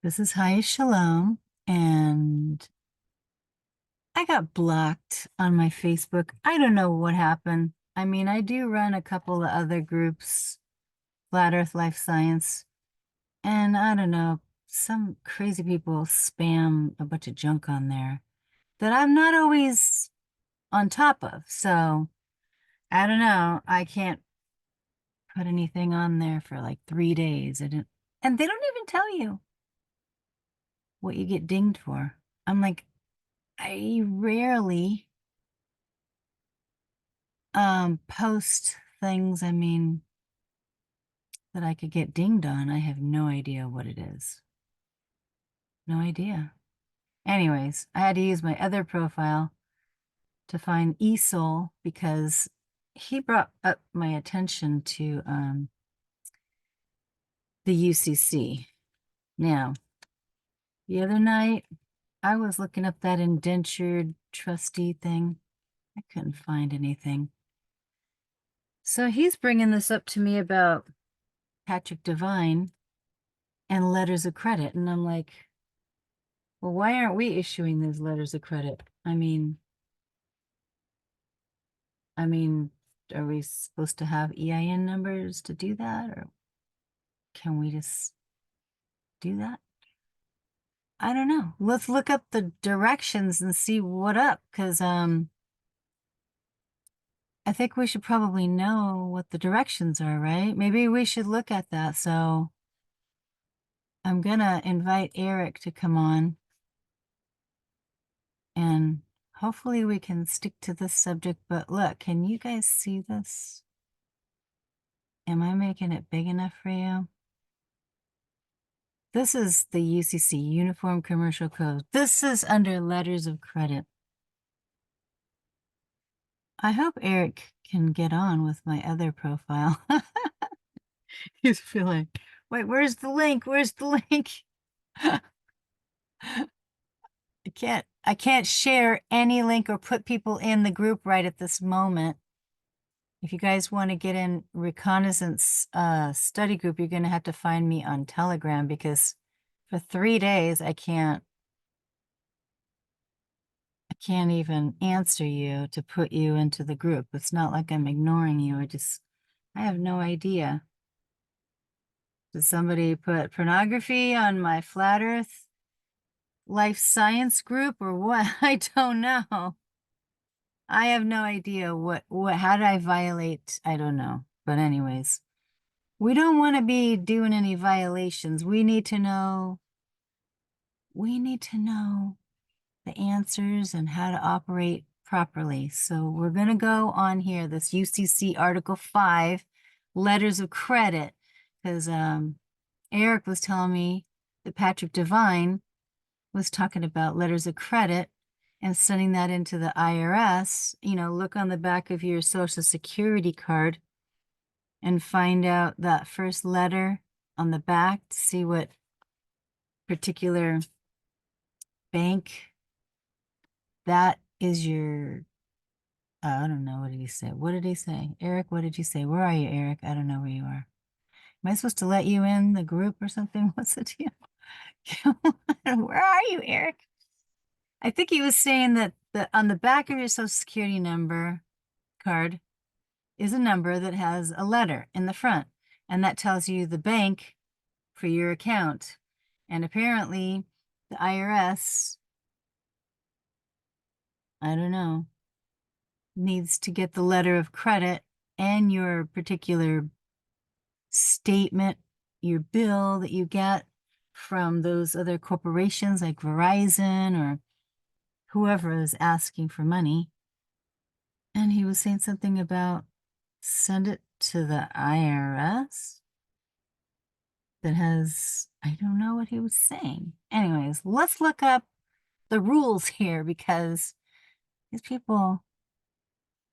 This is ChaYah Shalom, and I got blocked on my Facebook. I don't know what happened. I mean, I do run a couple of other groups, Flat Earth Life Science, and I don't know, some crazy people spam a bunch of junk on there that I'm not always on top of. So I don't know. I can't put anything on there for like 3 days. And they don't even tell you what you get dinged for. I'm like, I rarely post things, I mean, that I could get dinged on. I have no idea what it is. No idea. Anyways, I had to use my other profile to find Esol because he brought up my attention to the UCC. Now, the other night I was looking up that indentured trustee thing. I couldn't find anything. So he's bringing this up to me about Patrick Devine and letters of credit. And I'm like, well, why aren't we issuing those letters of credit? I mean, are we supposed to have EIN numbers to do that, or can we just do that? I don't know. Let's look up the directions and see what up, because I think we should probably know what the directions are, right? Maybe we should look at that. So I'm gonna invite Eric to come on, and hopefully we can stick to this subject. But look, can you guys see this? Am I making it big enough for you? This is the UCC, Uniform Commercial Code. This is under letters of credit. I hope Eric can get on with my other profile. He's feeling, wait, where's the link? Where's the link? I can't share any link or put people in the group right at this moment. If you guys want to get in reconnaissance study group, you're going to have to find me on Telegram, because for 3 days I can't even answer you to put you into the group. It's not like I'm ignoring you. I have no idea. Did somebody put pornography on my flat earth life science group or what? I don't know. I have no idea how did I violate? I don't know. But anyways, we don't want to be doing any violations. We need to know the answers and how to operate properly. So we're going to go on here, this UCC Article 5, letters of credit, because Eric was telling me that Patrick Devine was talking about letters of credit and sending that into the IRS. Look on the back of your Social Security card and find out that first letter on the back to see what particular bank that is your, I don't know. What did he say? What did he say? Eric, what did you say? Where are you, Eric? I don't know where you are. Am I supposed to let you in the group or something? What's the deal? Where are you, Eric? I think he was saying that on the back of your Social Security number card is a number that has a letter in the front, and that tells you the bank for your account. And apparently the IRS, I don't know, needs to get the letter of credit and your particular statement, your bill that you get from those other corporations like Verizon or whoever is asking for money. And he was saying something about send it to the IRS that has, I don't know what he was saying. Anyways, let's look up the rules here, because these people,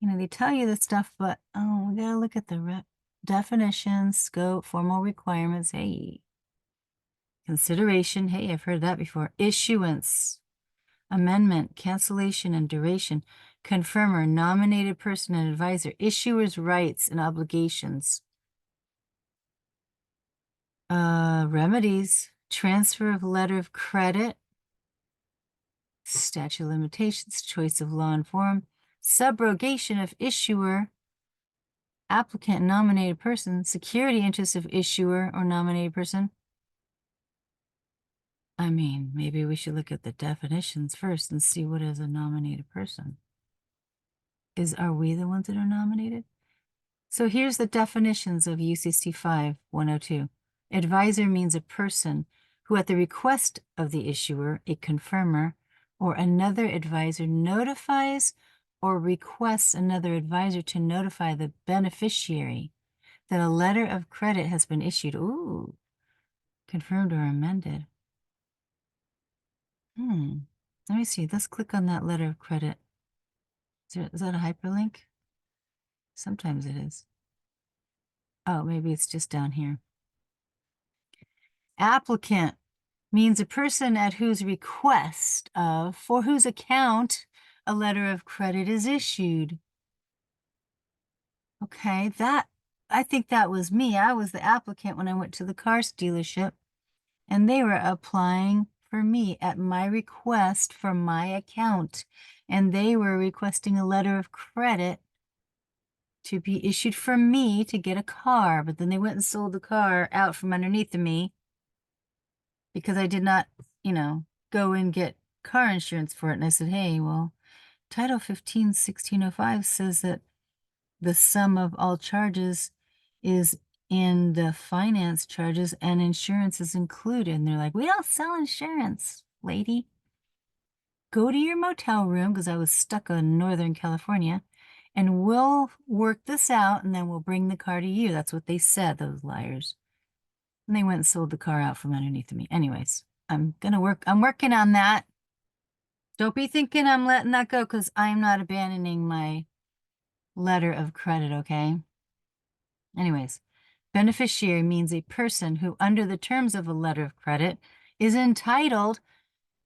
they tell you this stuff, but we gotta look at the definitions, scope, formal requirements. Hey, consideration. Hey, I've heard that before. Issuance, amendment, cancellation, and duration. Confirmer, nominated person and advisor. Issuer's rights and obligations. Remedies. transfer of letter of credit, statute of limitations, choice of law and form, subrogation of issuer, applicant, nominated person, security interest of issuer or nominated person. I mean, maybe we should look at the definitions first and see what is a nominated person. Are we the ones that are nominated? So here's the definitions of UCC 5-102. Advisor means a person who at the request of the issuer, a confirmer, or another advisor notifies or requests another advisor to notify the beneficiary that a letter of credit has been issued. Ooh, confirmed or amended. Let me see. Let's click on that letter of credit. Is that a hyperlink? Sometimes it is. Oh, maybe it's just down here. Applicant means a person at whose request of, for whose account a letter of credit is issued. Okay, I think that was me. I was the applicant when I went to the car dealership, and they were applying for me at my request for my account, and they were requesting a letter of credit to be issued for me to get a car, but then they went and sold the car out from underneath of me because I did not, go and get car insurance for it. And I said, hey, well, Title 15-1605 says that the sum of all charges is in the finance charges and insurance is included. And they're like, we don't sell insurance, lady. Go to your motel room, because I was stuck in Northern California, and we'll work this out, and then we'll bring the car to you. That's what they said, those liars. And they went and sold the car out from underneath me. Anyways, I'm working on that. Don't be thinking I'm letting that go, because I'm not abandoning my letter of credit, okay? Anyways, beneficiary means a person who, under the terms of a letter of credit, is entitled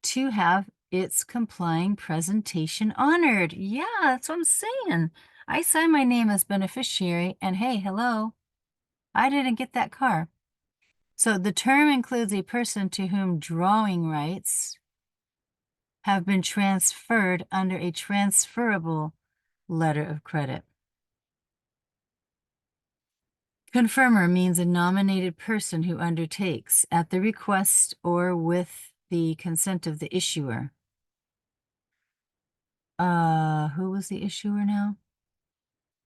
to have its complying presentation honored. Yeah, that's what I'm saying. I signed my name as beneficiary, and hey, hello, I didn't get that car. So the term includes a person to whom drawing rights have been transferred under a transferable letter of credit. Confirmer means a nominated person who undertakes, at the request or with the consent of the issuer. Who was the issuer now?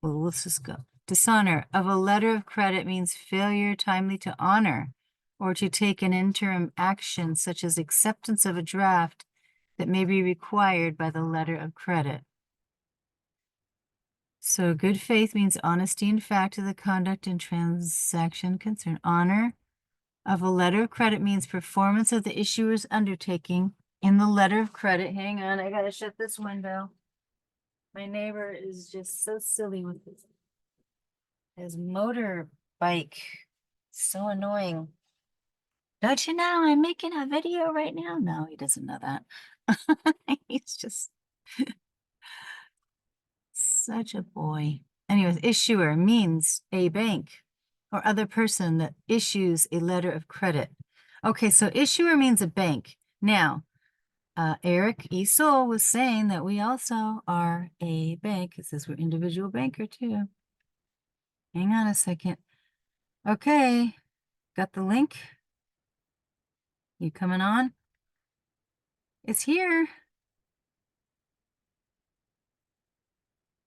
Well, let's just go. Dishonor of a letter of credit means failure timely to honor or to take an interim action such as acceptance of a draft that may be required by the letter of credit. So good faith means honesty in fact of the conduct and transaction concerned. Honor of a letter of credit means performance of the issuer's undertaking in the letter of credit. Hang on, I gotta shut this window. My neighbor is just so silly with his motorbike. So annoying. Don't you know I'm making a video right now? No, he doesn't know that. He's just such a boy. Anyways, issuer means a bank or other person that issues a letter of credit. Okay, so issuer means a bank. Now, Eric E. Sol was saying that we also are a bank. It says we're individual banker too. Hang on a second. Okay, got the link? You coming on? It's here.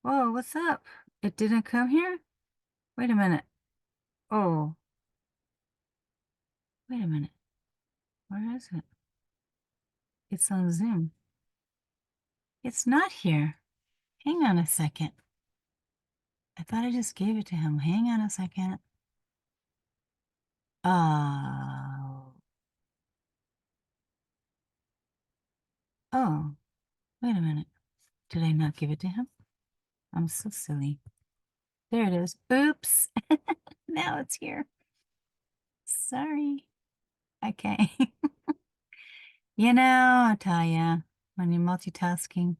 Whoa, what's up? It didn't come here? Wait a minute. Oh. Wait a minute. Where is it? It's on Zoom. It's not here. Hang on a second. I thought I just gave it to him. Hang on a second. Oh. Oh. Wait a minute. Did I not give it to him? I'm so silly. There it is. Oops. Now it's here. Sorry. Okay. I tell ya, when you're multitasking.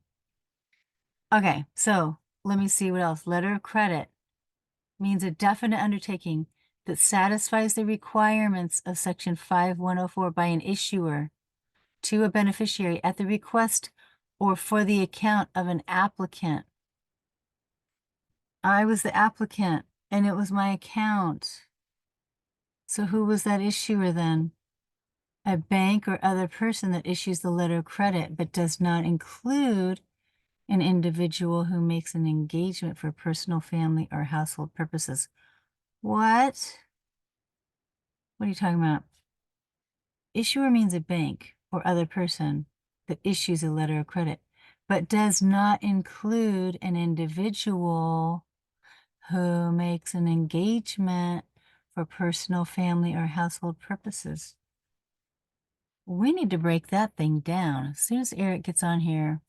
Okay, so let me see what else. Letter of credit means a definite undertaking that satisfies the requirements of section 5104 by an issuer to a beneficiary at the request or for the account of an applicant. I was the applicant and it was my account. So who was that issuer then? A bank or other person that issues the letter of credit but does not include an individual who makes an engagement for personal, family, or household purposes. What? What are you talking about? Issuer means a bank or other person that issues a letter of credit, but does not include an individual who makes an engagement for personal, family, or household purposes. We need to break that thing down. As soon as Eric gets on here,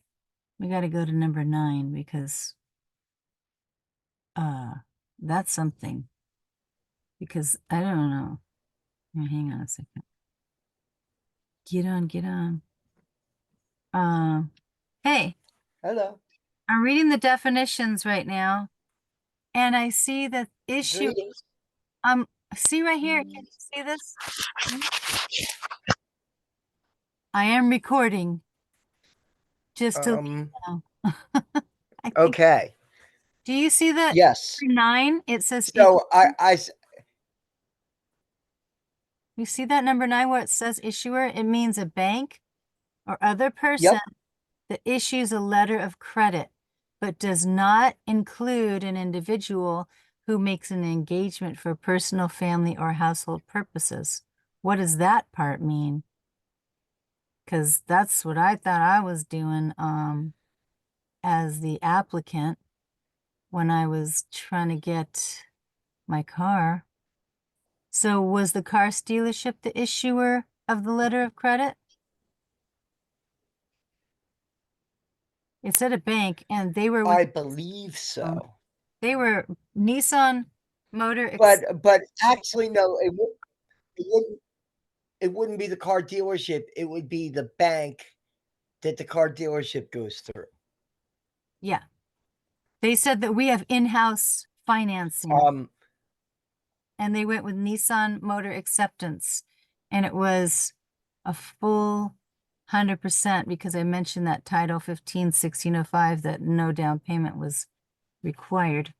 we got to go to number 9 because that's something. Because I don't know. Hang on a second. Get on. Hey, Hello. I'm reading the definitions right now, and I see that issue. Greetings. See right here. Can you see this? I am recording. Just to let you know. I think. Okay. Do you see that? Yes. 9? It says. So You see that number 9 where it says issuer? It means a bank or other person yep. that issues a letter of credit, but does not include an individual who makes an engagement for personal, family, or household purposes. What does that part mean? Because that's what I thought I was doing as the applicant when I was trying to get my car. So was the car dealership the issuer of the letter of credit? It said a bank, and they were with I believe so. they were Nissan Motor. But actually no, it wouldn't be the car dealership. It would be the bank that the car dealership goes through. Yeah. They said that we have in-house financing, and they went with Nissan Motor Acceptance, and it was a full 100% because I mentioned that Title 15-1605 that no down payment was required.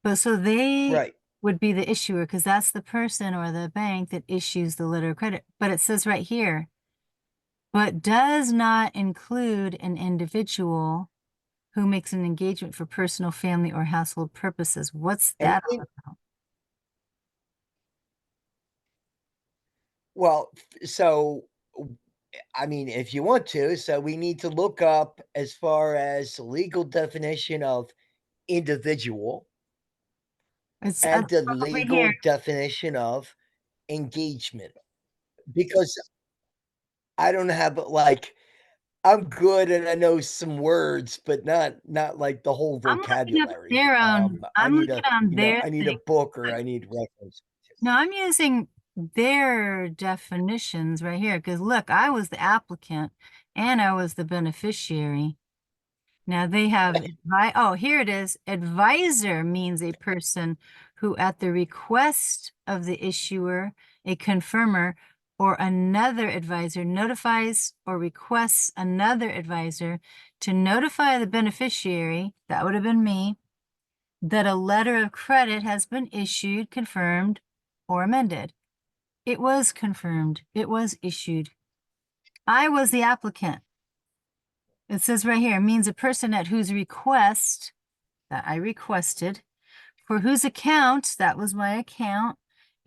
But so they Right. would be the issuer because that's the person or the bank that issues the letter of credit. But it says right here, but does not include an individual who makes an engagement for personal, family, or household purposes. What's that all about? Well, so I mean, if you want to, so we need to look up as far as the legal definition of individual It's and the over here. legal definition of engagement. Because I don't have I'm good and I know some words, but not like the whole I'm looking up vocabulary. their own. I I'm need looking on their I need a thing. book or I need reference. No, I'm using their definitions right here because look, I was the applicant and I was the beneficiary. Now they have oh, here it is. Advisor means a person who at the request of the issuer, a confirmer, or another advisor notifies or requests another advisor to notify the beneficiary, that would have been me, that a letter of credit has been issued, confirmed, or amended. It was confirmed. It was issued. I was the applicant. It says right here, means a person at whose request that I requested, for whose account, that was my account,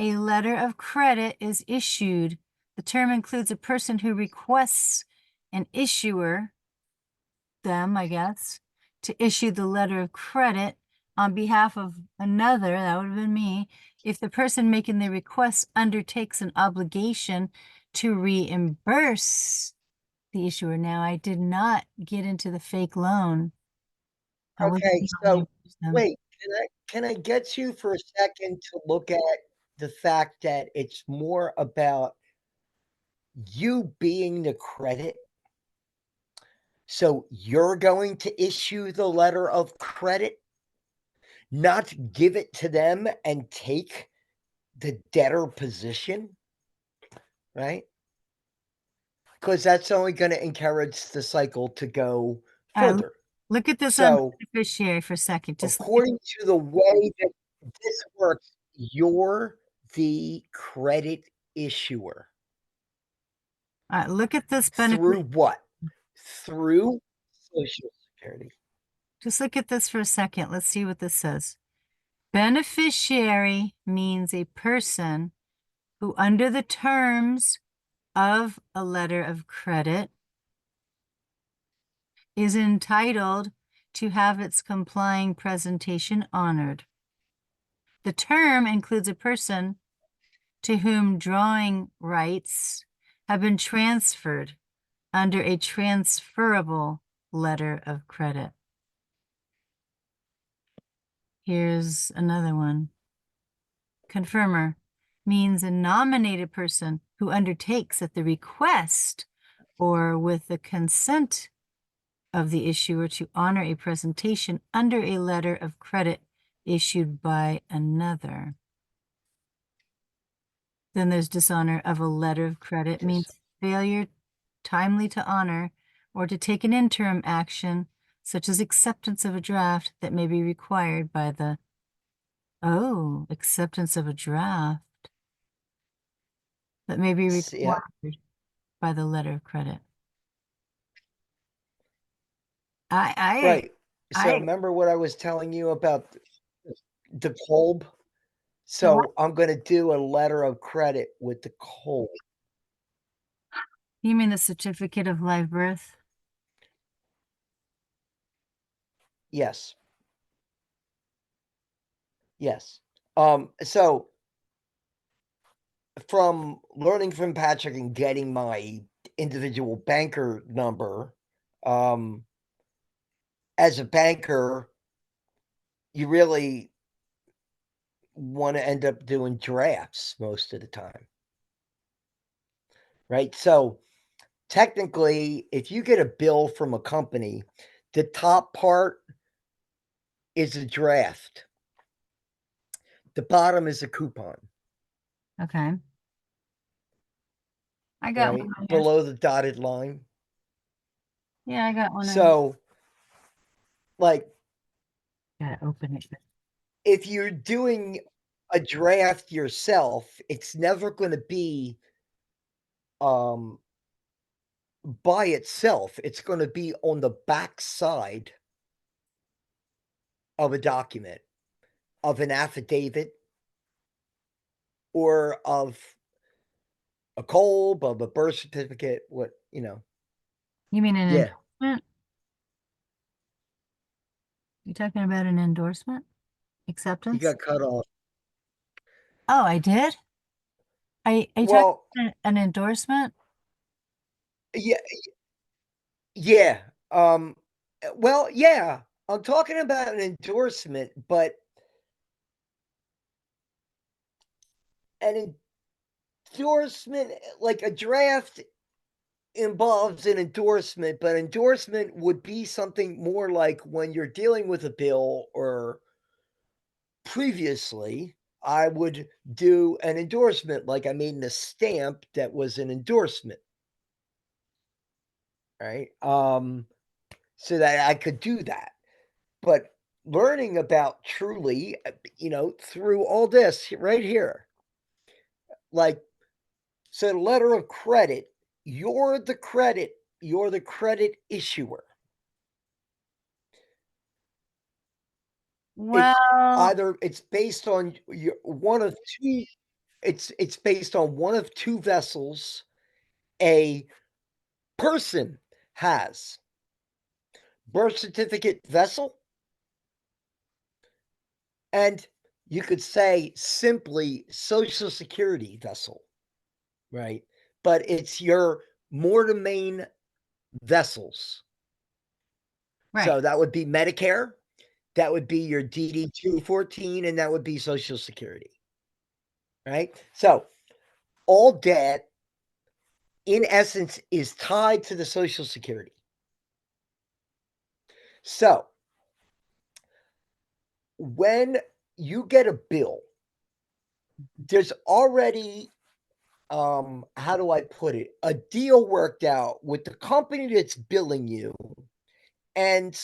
a letter of credit is issued. The term includes a person who requests an issuer, them, I guess, to issue the letter of credit on behalf of another, that would have been me, if the person making the request undertakes an obligation to reimburse the issuer. Now, I did not get into the fake loan. I wasn't Okay, gonna so reimburse them. wait, can I get you for a second to look at the fact that it's more about you being the credit? So you're going to issue the letter of credit? not give it to them and take the debtor position, right? Because that's only going to encourage the cycle to go further. Look at this on So, beneficiary for a second. Just according to the way that this works, you're the credit issuer. look at this Through benefit. what? Through Social Security. Just look at this for a second. Let's see what this says. Beneficiary means a person who, under the terms of a letter of credit, is entitled to have its complying presentation honored. The term includes a person to whom drawing rights have been transferred under a transferable letter of credit. Here's another one. Confirmer means a nominated person who undertakes at the request or with the consent of the issuer to honor a presentation under a letter of credit issued by another. Then there's dishonor of a letter of credit means failure timely to honor or to take an interim action, such as acceptance of a draft that may be required by the, acceptance of a draft that may be Yeah. required by the letter of credit. I, Right. So remember what I was telling you about the Kolb? So I'm going to do a letter of credit with the Kolb. you mean the certificate of live birth? Yes. Yes. So from learning from Patrick and getting my individual banker number, as a banker, you really want to end up doing drafts most of the time. Right? So technically, if you get a bill from a company, the top part is a draft. The bottom is a coupon. Okay. I got Right? one here. Below the dotted line. Yeah, I got one. So, like, Gotta open it. if you're doing a draft yourself, it's never going to be by itself. It's going to be on the back side of a document, of an affidavit, or of a Kolb, of a birth certificate, what, You mean an Yeah. endorsement? You talking about an endorsement? You Acceptance? got cut off. Oh, I did? Are you talking Well, about an endorsement? yeah, yeah. Well, yeah. I'm talking about an endorsement, but an endorsement, like a draft involves an endorsement, but endorsement would be something more like when you're dealing with a bill, or previously I would do an endorsement, like I made a stamp that was an endorsement, right? So that I could do that. But learning about Truly, through all this right here, like, so the letter of credit, you're the credit, you're the credit issuer. It's Well, either it's based on your one of two, it's based on one of two vessels a person has: birth certificate vessel, and you could say simply Social Security vessel, right? But it's your mortmain vessels. right. So that would be Medicare, that would be your DD 214, and that would be Social Security, right? So all debt, in essence, is tied to the Social Security. So when you get a bill, there's already how do I put it? A deal worked out with the company that's billing you and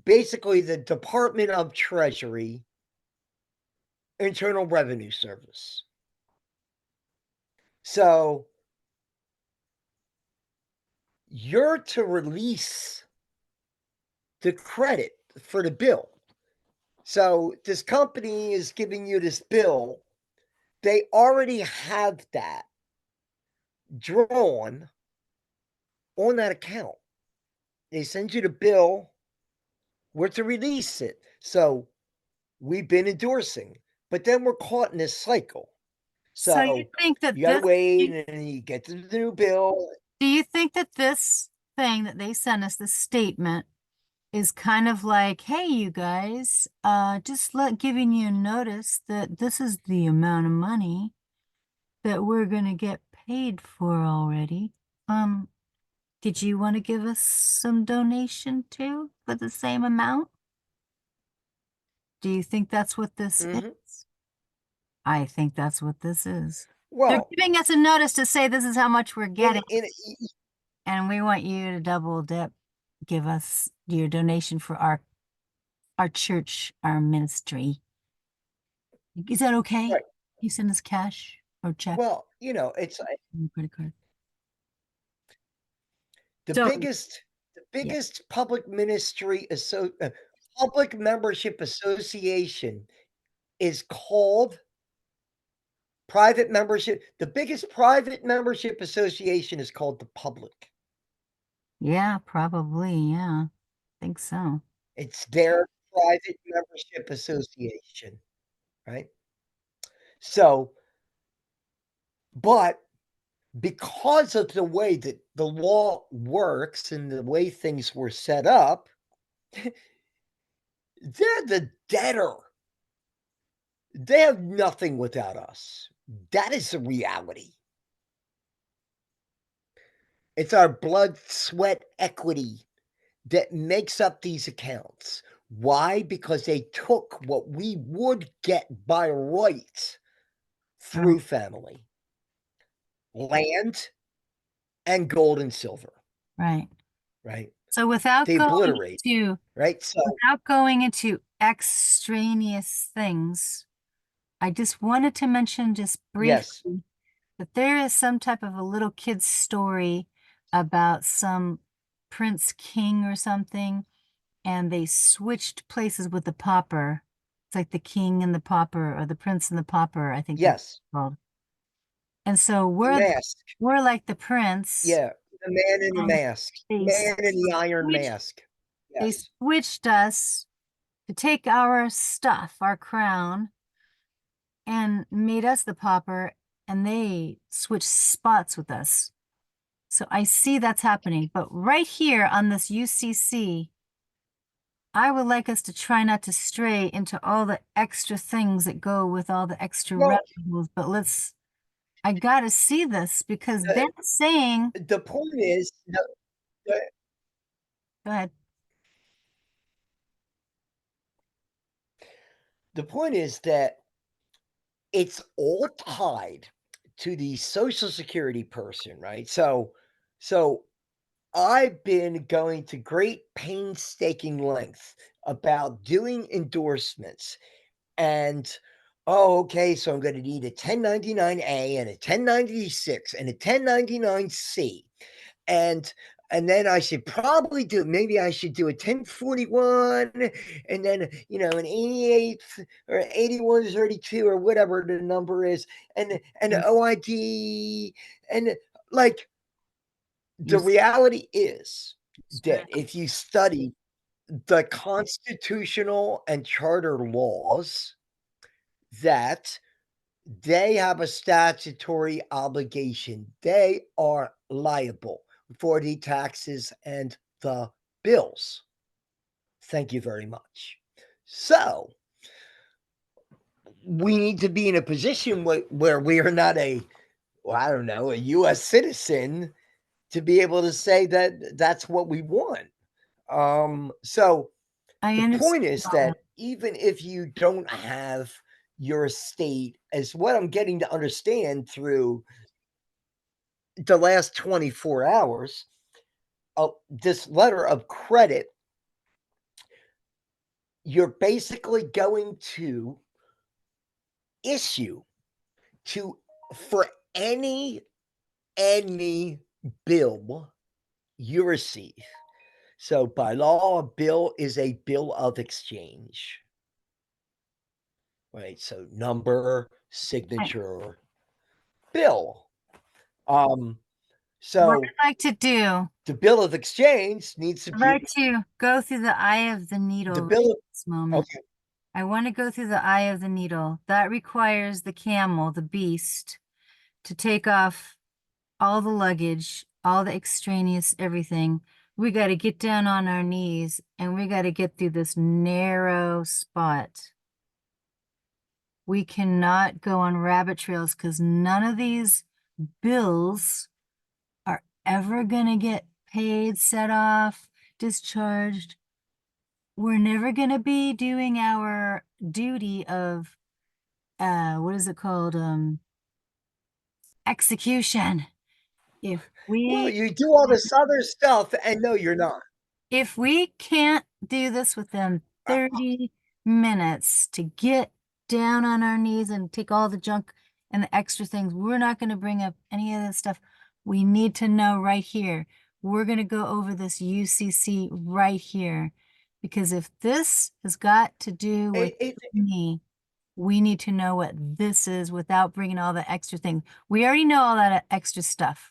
basically the Department of Treasury, Internal Revenue Service. So you're to release the credit for the bill. So this company is giving you this bill. They already have that drawn on that account. They send you the bill. We're to release it. So we've been endorsing, but then we're caught in this cycle. So you So think that you got to this, wait and then you get to the new bill. do you think that this thing that they sent us, this statement, is kind of like, hey, you guys, just giving you notice that this is the amount of money that we're gonna get paid for already. Did you want to give us some donation too for the same amount? Do you think that's what this Mhm. is? I think that's what this is. They're Well, giving us a notice to say this is how much we're in getting, in and we want you to double dip, give us your donation for our church, our ministry. Is that okay? right. You send us cash or check Well, it's or credit card. the So biggest the yeah, biggest public membership association is called private membership. The biggest private membership association is called the public. yeah, probably, yeah. Think so. It's their private membership association, right? So, but because of the way that the law works and the way things were set up, they're the debtor. They have nothing without us. That is the reality. It's our blood, sweat, equity that makes up these accounts. Why? Because they took what we would get by right Right, through family, land, and gold and silver, right. right? So They obliterate, right? So, without going into extraneous things, I just wanted to mention just yes, briefly that there is some type of a little kid's story about some prince king or something, and they switched places with the pauper. It's like the king and the pauper, or the prince and the pauper, I think that's yes, called. And so the mask. we're like the prince, Yeah, the man in the and mask, they man in the iron switched mask. they Yes, switched us to take our stuff, our crown, and made us the pauper, and they switched spots with us. So I see that's happening. But right here on this UCC, I would like us to try not to stray into all the extra things that go with all the extra well, revenues. But I gotta see this because they're the, saying, the point is, the, go ahead. the point is that it's all tied to the social security person, right? So I've been going to great painstaking length about doing endorsements and oh, okay, so I'm going to need a 1099A and a 1096 and a 1099C. And and then I should probably maybe I should do a 1041 and then an 88 or 8132 or whatever the number is and OID and like You, the reality is that right. if you study the constitutional and charter laws that they have a statutory obligation. They are liable for the taxes and the bills. Thank you very much. So, we need to be in a position where we are not I don't know, a US citizen to be able to say that that's what we want. So I the understand point is all that that. even if you don't have your estate, as what I'm getting to understand through the last 24 hours, this letter of credit, you're basically going to issue to for any bill you receive. So by law, a bill is a bill of exchange, right? So number, Right. signature, bill. Um, What so I'd like to do, the bill of exchange needs to I'd like be to go through the eye of the the needle right bill. at this moment. Okay. I want to go through the eye of the needle. That requires the camel, the beast, to take off all the luggage, all the extraneous everything. We got to get down on our knees and we got to get through this narrow spot. We cannot go on rabbit trails because none of these bills are ever going to get paid, set off, discharged. We're never going to be doing our duty of, what is it called? Execution. If Well, we you do all this other stuff, and no, you're not. if we can't do this within Uh, 30 minutes to get down on our knees and take all the junk and the extra things, we're not going to bring up any of this stuff. We need to know right here. We're going to go over this UCC right here. Because if this has got to do with it, it, me, we need to know what this is without bringing all the extra things. We already know all that extra stuff.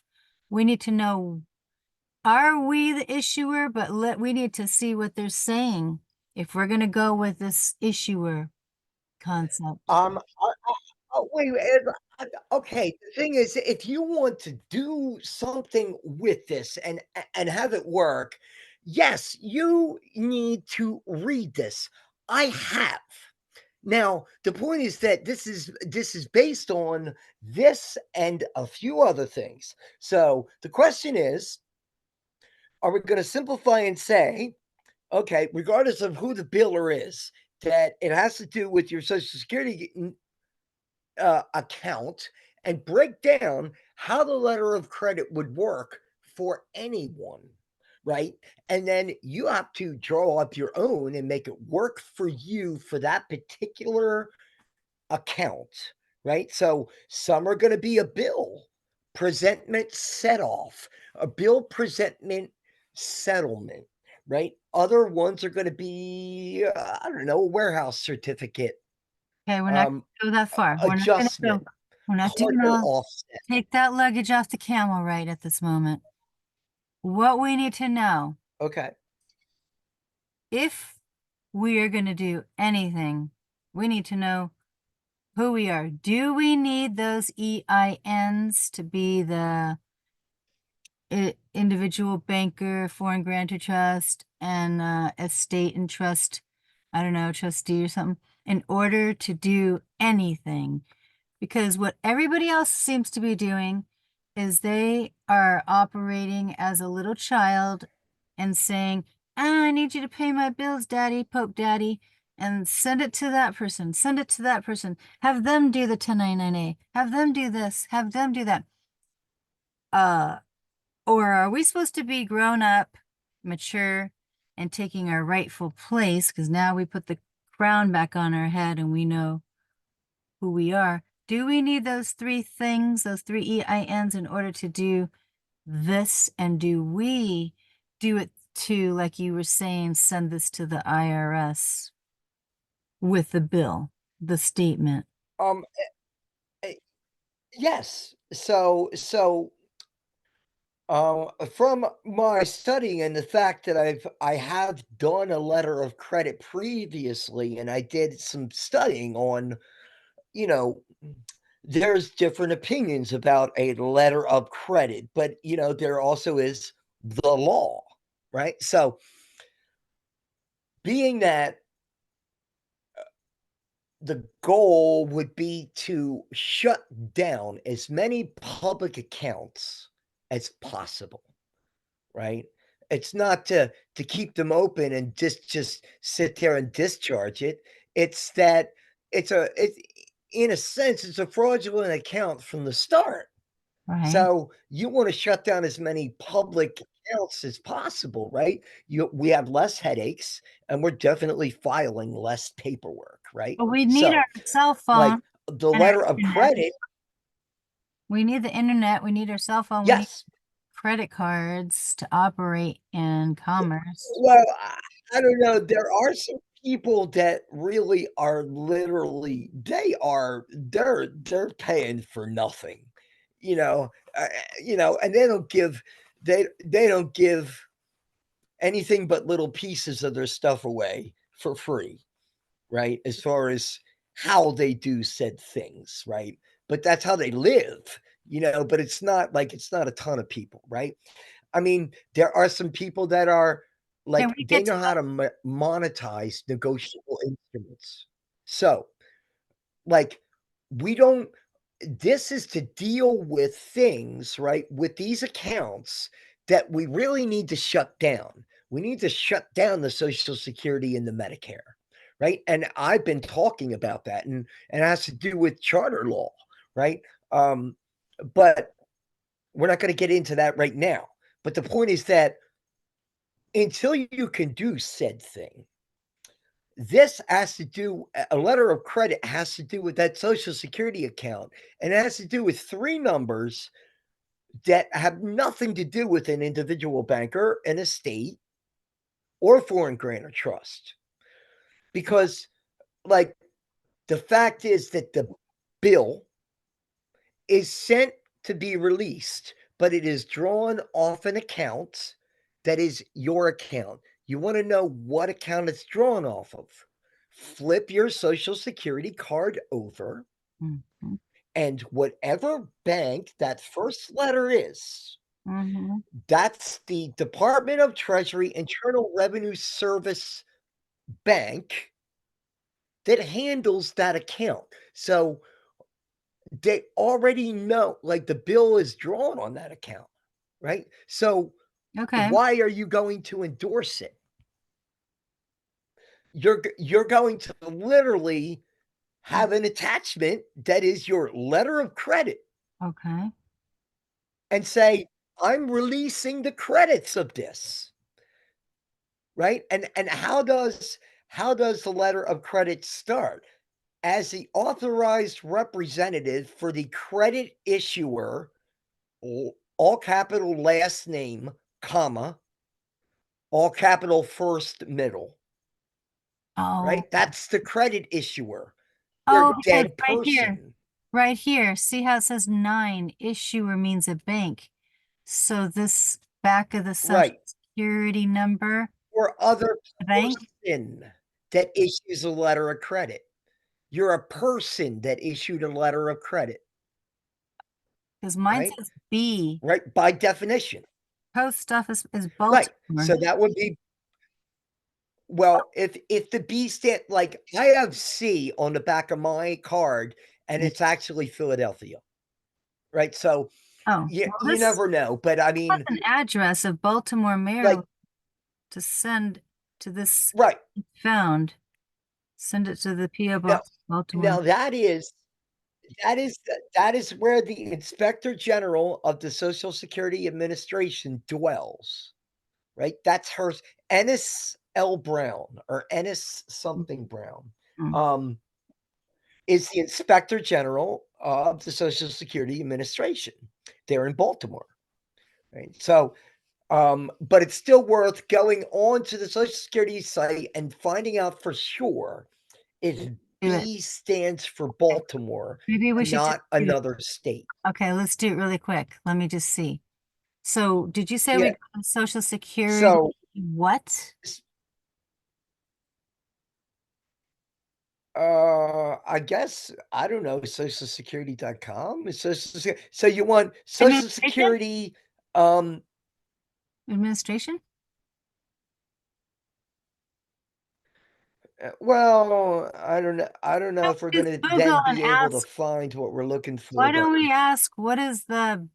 We need to know, are we the issuer? But we need to see what they're saying if we're going to go with this issuer concept. wait, okay. The thing is, if you want to do something with this and have it work, yes, you need to read this. I have. Now, the point is that this is based on this and a few other things. So the question is, are we going to simplify and say, okay, regardless of who the biller is, that it has to do with your Social Security account, and break down how the letter of credit would work for anyone, right? And then you have to draw up your own and make it work for you for that particular account, right? So some are going to be a bill presentment set off, a bill presentment settlement, right? Other ones are going to be, I don't know, a warehouse certificate, Okay, we're not um, going to go that far. We're not going to adjustment, go. We're not doing partner all. offset. Take that luggage off the camel right at this moment. What we need to know, Okay. if we are going to do anything, we need to know who we are. Do we need those EINs to be the individual banker, foreign grantor trust, and estate and trust, I don't know, trustee or something, in order to do anything? Because what everybody else seems to be doing is they are operating as a little child and saying, "Ah, I need you to pay my bills, Daddy, Pope Daddy, and send it to that person, send it to that person, have them do the 1099A, have them do this, have them do that." Uh, or are we supposed to be grown up, mature, and taking our rightful place? Because now we put the crown back on our head and we know who we are. Do we need those three things, those three EINs, in order to do this? And do we do it to, like you were saying, send this to the IRS with the bill, the statement? Um, eh, yes. From my studying and the fact that I have done a letter of credit previously, and I did some studying on, you know, there's different opinions about a letter of credit, but there also is the law, right? So, being that the goal would be to shut down as many public accounts as possible, right? It's not to keep them open and just sit there and discharge it. It's that it's in a sense, it's a fraudulent account from the start. Right. So you want to shut down as many public accounts as possible, right? We have less headaches and we're definitely filing less paperwork, right? But we need our So, cell like phone the and our letter of internet. credit, We need the internet. We need our cell phone. We need yes. credit cards to operate in commerce. Well, I don't know. There are some people that really are literally they're paying for nothing, you know, and they don't give anything but little pieces of their stuff away for free, right? As far as how they do said things, right? But that's how they live, but it's not a ton of people, right? I mean, there are some people that are Can like we they get to know how to monetize negotiable instruments. So, like, we don't this is to deal with things, right, with these accounts that we really need to shut down. We need to shut down the Social Security and the Medicare, right? And I've been talking about that, and it has to do with charter law, right? But we're not going to get into that right now. But the point is that until you can do said thing, this has to do a letter of credit has to do with that Social Security account, and it has to do with three numbers that have nothing to do with an individual banker, an estate, or foreign grant or trust. Because, like, the fact is that the bill is sent to be released, but it is drawn off an account that is your account. You want to know what account it's drawn off of? Flip your Social Security card over, Mhm. and whatever bank that first letter is, Mhm. that's the Department of Treasury Internal Revenue Service bank that handles that account. So they already know, like, the bill is drawn on that account, right? So Okay. why are you going to endorse it? You're going to literally have an attachment that is your letter of credit Okay. and say, I'm releasing the credits of this, right? And how does the letter of credit start? As the authorized representative for the credit issuer, all capital last name, comma, all capital first middle, Oh. right? That's the credit issuer, your Oh, okay. dead Right here. person, Right here. See how it says 9? Issuer means a bank. So this back of the social right? security number, Or other the bank, person that issues a letter of credit. You're a person that issued a letter of credit, because mine right? says B. Right, by definition. Post office is Right. Baltimore. So that would be well, if the B stand like, I have C on the back of my card, and Yeah. it's actually Philadelphia, right? So, Oh, you well, you this never know, but I has mean, an address of Baltimore, like Maryland to send to this right. found. Send it to the P.O. Now Box, Baltimore. now that is where the Inspector General of the Social Security Administration dwells, right? That's her Ennis L. Brown or Ennis something Brown, Mhm. um, is the Inspector General of the Social Security Administration. They're in Baltimore, right? So, but it's still worth going on to the Social Security site and finding out for sure if Do it. B stands for Baltimore Maybe we and should just not do it. another state. Okay, let's do it really quick. Let me just see. So, did you say we Yeah. got Social Security? So, What? I guess I don't know, socialsecurity.com? So you want Social Administration? Security, um, Administration? well, I don't know Don't if we're we just gonna Google then and be able to ask, find what we're looking for, why but don't we ask what is the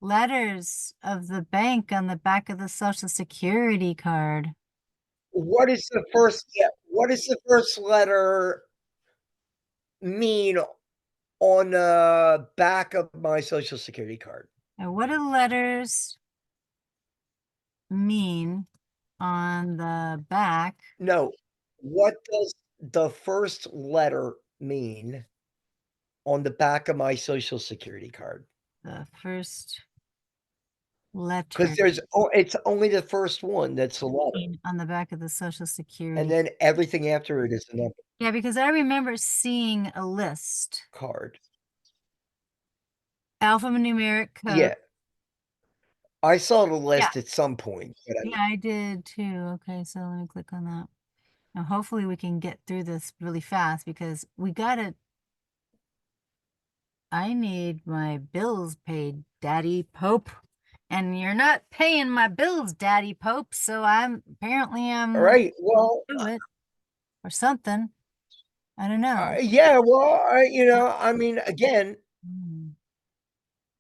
letters of the bank on the back of the Social Security card. What is the first what does the first letter mean on the back of my Social Security card? And what do letters mean on the back? No. What does the first letter mean on the back of my Social Security card? The first Because letter it's only the first one that's a letter, on the back of the Social and Security. then everything after it is a number Yeah, because I remember seeing a list. card. Alphanumeric code. Yeah. I saw the Yeah. list at some point, but Yeah, I did too. Okay, so let me click on that. Now, hopefully we can get through this really fast because I need my bills paid, Daddy Pope. And you're not paying my bills, Daddy Pope, so I'm all not right, well, do it or something. I don't know. yeah, well, I mean, again, Hmm.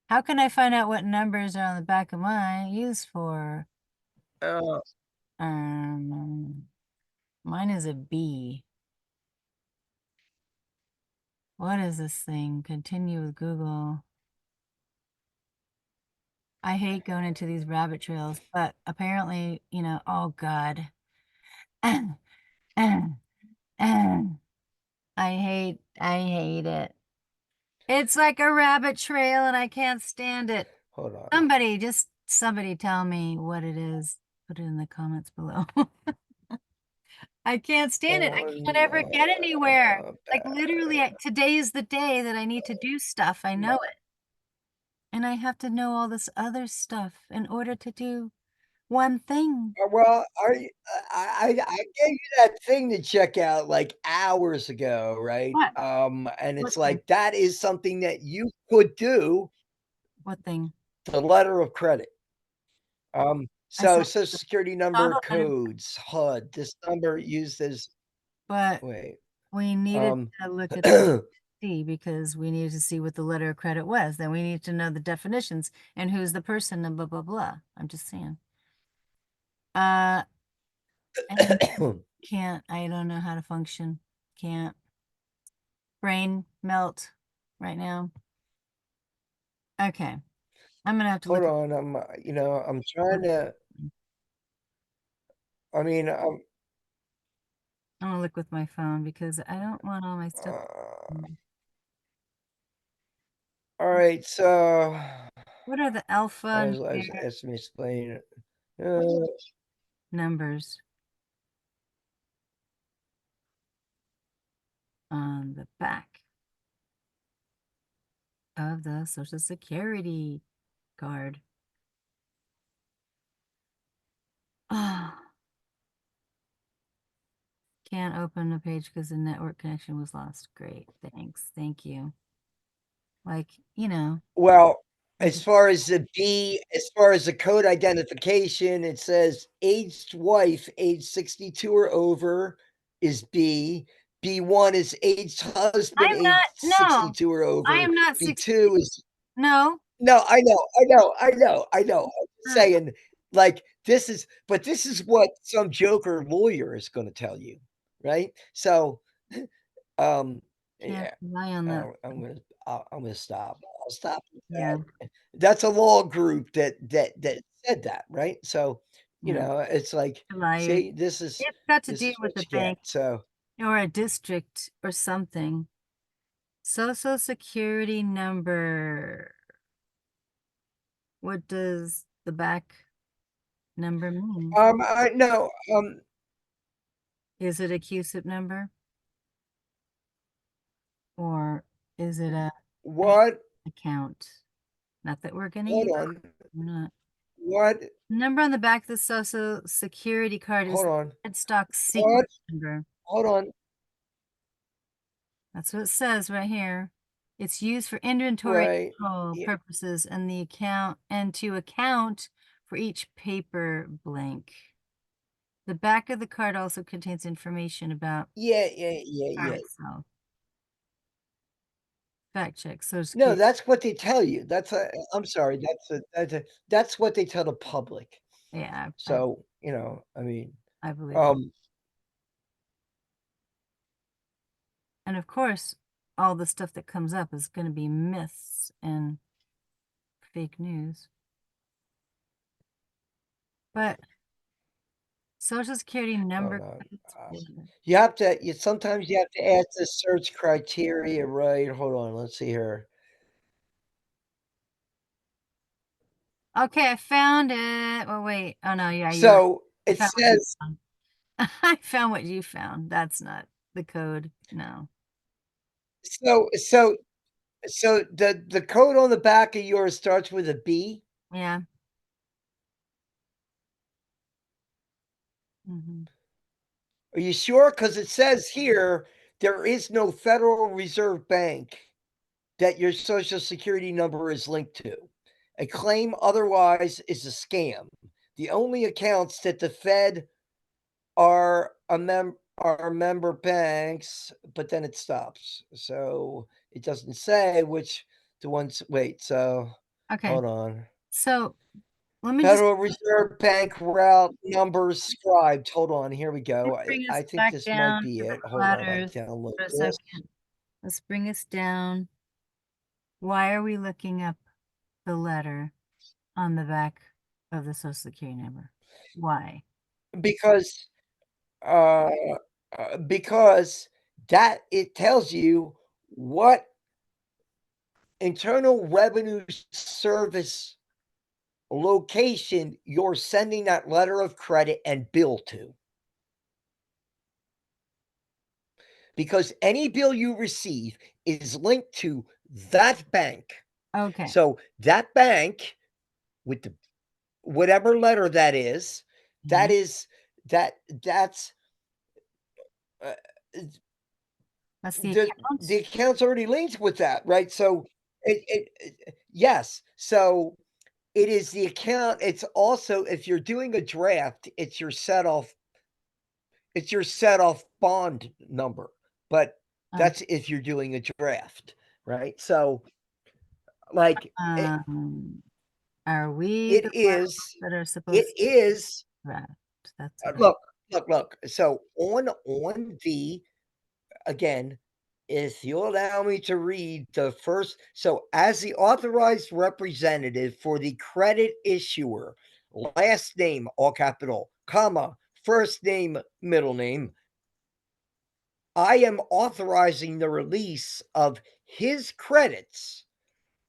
How can I find out what numbers are on the back of my use for? uh, Mine is a B. What is this thing? Continue with Google. I hate going into these rabbit trails, but apparently, oh God. I hate it. It's like a rabbit trail and I can't stand it. hold on. Somebody tell me what it is. Put it in the comments below. I can't stand it. I can't On ever get anywhere. Like back literally, today is the day that I need to do stuff. I know it. And I have to know all this other stuff in order to do one thing. well, I gave you that thing to check out, like, hours ago, right? What? And What it's thing? like, that is something that you could do, What thing? the letter of credit. I So saw, Social Security saw number the letter, codes, HUD, this number used as but wait, we needed um, to look at C because we needed to see what the letter of credit was. Then we need to know the definitions and who's the person and blah blah blah. I'm just saying. Uh, and I don't know how to function. Can't. Brain melt right now. Okay. I'm gonna have to hold look. on, I'm trying to I mean, I'm gonna look with my phone because I don't want all my stuff. uh, alright, so What are the alpha as as me explain it. Uh, numbers on the back of the Social Security card? Ah, can't open the page because the network connection was lost. Great, thanks. Thank you. Like, well, like as far as the code identification, it says aged wife, age 62 or over is B. B1 is aged husband, I'm age not, no, 62 or I over. am not 60. B2 is No. no, I know. I'm just uh, saying, like, this is what some joker lawyer is gonna tell you, right? So, um, Can't yeah, rely on that. I'm gonna stop. I'll stop with Yeah, that. That's a law group that said that, right? So, yeah. it's like, Liars. see, It's got to this deal is with what the you get. bank So, or a district or something. Social Security number. What does the back number mean? I no, Is it a CUSIP number or is it a bank what? account? Not that we're going to Hold use. on. We're not. What? Number on the back of the Social Security card is Hold on. headstock sequence What? number. Hold on. That's what it says right here. It's used for inventory Right. control Yeah, purposes and to account for each paper blank. The back of the card also contains information about yeah, the card yeah. itself. fact check, Social No, Security. that's what they tell you. I'm sorry, that's what they tell the public. Yeah, So, you know, I mean, I believe it. um, And of course, all the stuff that comes up is going to be myths and fake news. But Social Security number. hold on. Yeah. Sometimes you have to add the search criteria, right? Hold on, let's see here. Okay, I found it. Oh, wait. Oh, no, yeah, So I it found what you says, found. I found what you found. That's not the code. No. so so so the code on the back of yours starts with a B. Yeah. Hmm. Are you sure? Because it says here there is no Federal Reserve Bank that your Social Security number is linked to. A claim otherwise is a scam. The only accounts that the Fed are member banks, but then it stops. So it doesn't say which the ones. Wait, so Okay. hold on. So let me just Federal Reserve Bank route numbers scribed. Hold on, here we go. bring us I think back this might down be to the it. Hold on, I letters download for a this. second. Let's bring us down. Why are we looking up the letter on the back of the Social Security number? Why? Because uh, because that it tells you what Internal Revenue Service location you're sending that letter of credit and bill to. Because any bill you receive is linked to that bank. Okay. So that bank with the whatever letter that is, Yeah. that is that's uh, That's the the account. account's already linked with that, right? So yes. So it is the account. It's also if you're doing a draft, it's your set off bond number. But Okay. that's if you're doing a draft, right? So like Um, are we it the ones is that are it supposed to is draft? That's what I. look, look. So on the again, if you'll allow me to read the first, so as the authorized representative for the credit issuer, last name, all capital, comma, first name, middle name, I am authorizing the release of his credits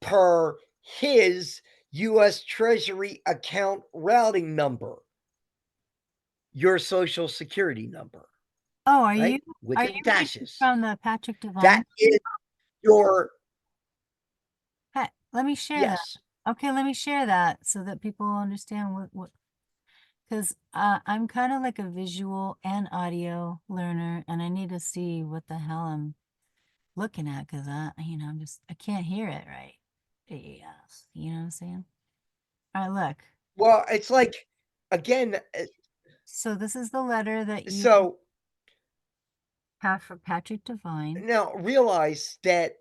per his U.S. Treasury account routing number, your social security number, Oh, right? With are the you reading dashes. from the Patrick Devine? That is your, Hey, let me share that. yes. Okay, let me share that so that people understand what because I'm kind of like a visual and audio learner, and I need to see what the hell I'm looking at because I can't hear it right. Yes, you know what I'm saying? All right, look. Well, it's like, again, So this is the letter that you so have for Patrick Devine. now realize that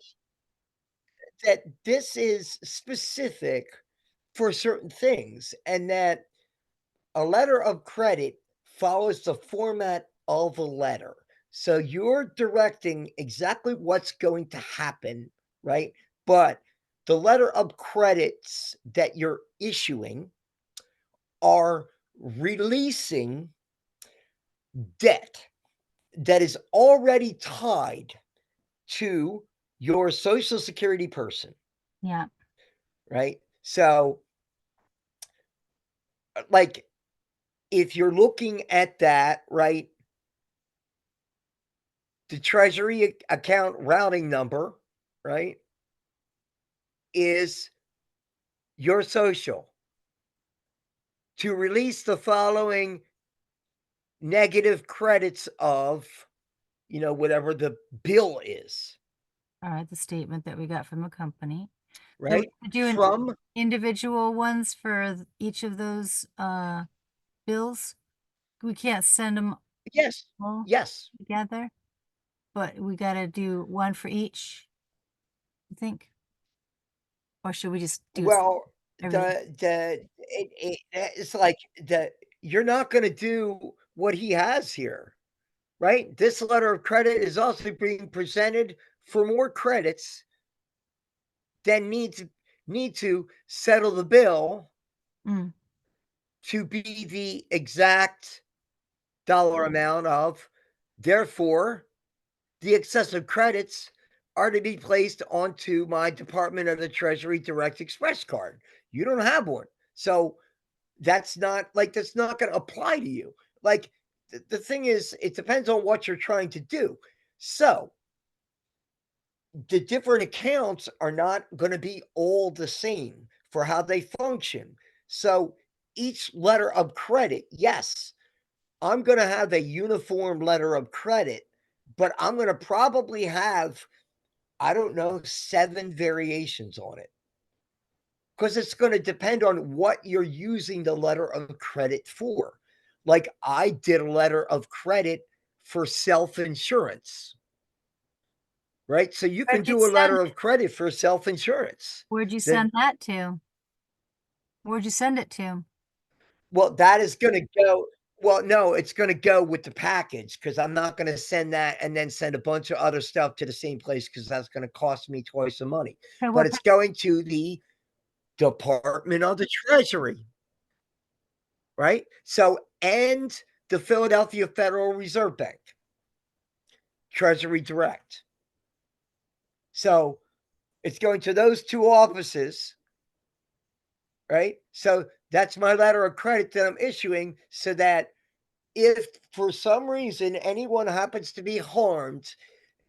this is specific for certain things and that a letter of credit follows the format of a letter. So you're directing exactly what's going to happen, right? But the letter of credits that you're issuing are releasing debt that is already tied to your social security person, Yeah. right? So, like, if you're looking at that, right, the Treasury account routing number, right, is your social to release the following negative credits of, whatever the bill is, All right, the statement that we got from the company. So we right? have to do an From, individual ones for each of those bills. We can't send them yes, all yes. together, but we got to do one for each. think? Or should we just do Well, everything? it's like you're not gonna do what he has here, right? This letter of credit is also being presented for more credits than need to settle the bill Mm. to be the exact dollar amount of. Therefore, the excessive credits are to be placed onto my Department of the Treasury Direct Express card. You don't have one. So that's not going to apply to you. Like the thing is, it depends on what you're trying to do. So the different accounts are not going to be all the same for how they function. So each letter of credit, yes, I'm going to have a uniform letter of credit, but I'm going to probably have, I don't know, 7 variations on it because it's going to depend on what you're using the letter of credit for. Like I did a letter of credit for self insurance, right? So you can Where'd you do a send letter it? of credit for self insurance. Where'd you Then, send that to? Where'd you send it to? well, that is going to go. Well, no, it's going to go with the package because I'm not going to send that and then send a bunch of other stuff to the same place because that's going to cost me twice the money. Okay, But it's going to the Department of the Treasury, right? So, and the Philadelphia Federal Reserve Bank, Treasury Direct. So it's going to those two offices, right? So that's my letter of credit that I'm issuing so that if for some reason anyone happens to be harmed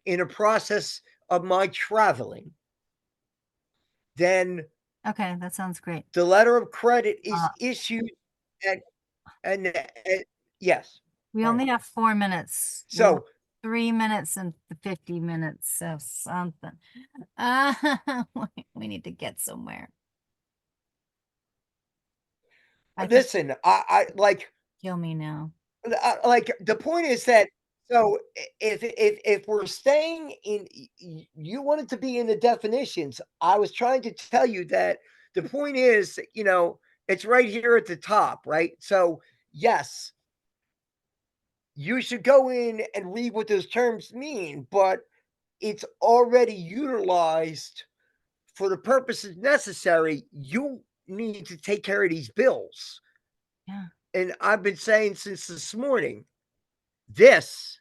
in a process of my traveling, then okay, that sounds great. the letter of credit is Uh, issued and and yes. we All right. only have 4 minutes. We have So 3 minutes and 50 minutes of something. We need to get somewhere. I think listen, I like kill me now. like the point is that so if we're staying in you wanted to be in the definitions. I was trying to tell you that the point is, it's right here at the top, right? So yes, you should go in and read what those terms mean, but it's already utilized for the purposes necessary. You need to take care of these bills. Yeah. And I've been saying since this morning, this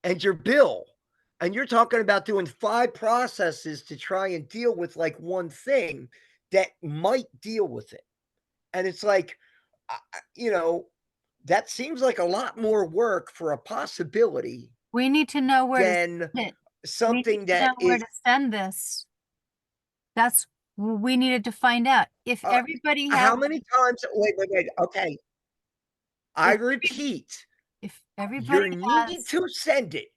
and your bill. And you're talking about doing 5 processes to try and deal with like one thing that might deal with it. And it's like, you know, that seems like a lot more work for a possibility We need to know where to than send it. We need something to that know where is to send this. That's we needed to find out. If uh, everybody has, how many times wait, okay. I if repeat, if everybody you need has, to send it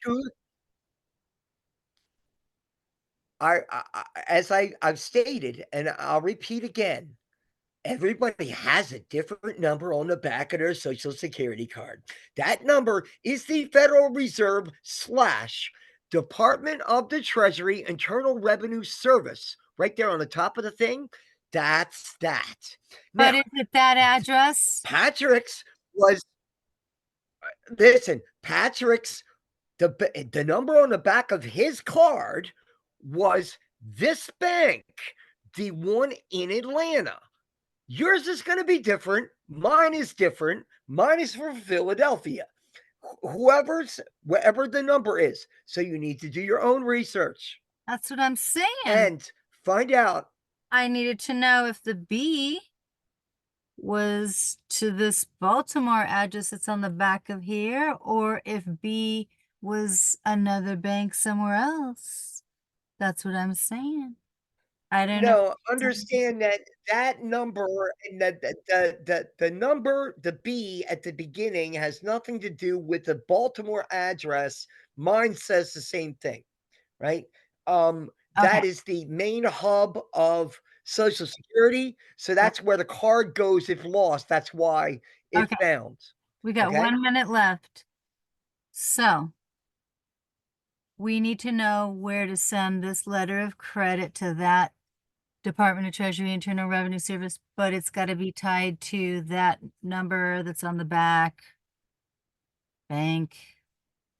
to as I've stated, and I'll repeat again. Everybody has a different number on the back of their social security card. That number is the Federal Reserve slash Department of the Treasury Internal Revenue Service. Right there on the top of the thing. That's that. but Now, is it that address? Patrick's was, listen, Patrick's, the number on the back of his card was this bank, the one in Atlanta. Yours is going to be different. Mine is different. Mine is from Philadelphia. Whatever the number is. So you need to do your own research That's what I'm saying. and find out. I needed to know if the B was to this Baltimore address that's on the back of here, or if B was another bank somewhere else. That's what I'm saying. I don't know. No, understand that that number and the number, the B at the beginning has nothing to do with the Baltimore address. Mine says the same thing, right? Okay, That is the main hub of Social Security. So well, that's where the card goes if lost. That's why it's okay. found. We got Okay. 1 minute left. So we need to know where to send this letter of credit to that Department of Treasury Internal Revenue Service, but it's got to be tied to that number that's on the back, bank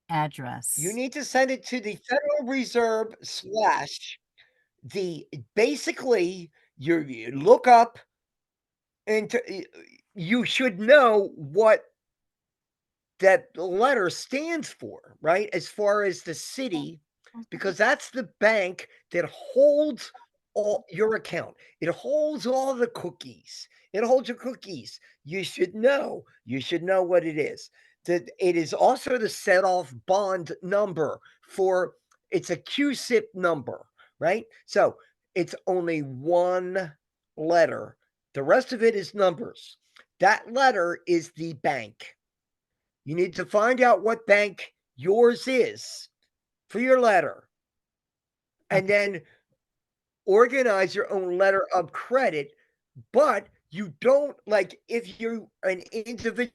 address. You need to send it to the Federal Reserve / basically you look up into you should know what that letter stands for, right? As far as the city, because that's the bank that holds all your account. It holds all the cookies. It holds your cookies. You should know. You should know what it is. That it is also the set off bond number for it's a QSIP number, right? So it's only one letter. The rest of it is numbers. That letter is the bank. You need to find out what bank yours is for your letter and then organize your own letter of credit. But you don't, like, if you're an individual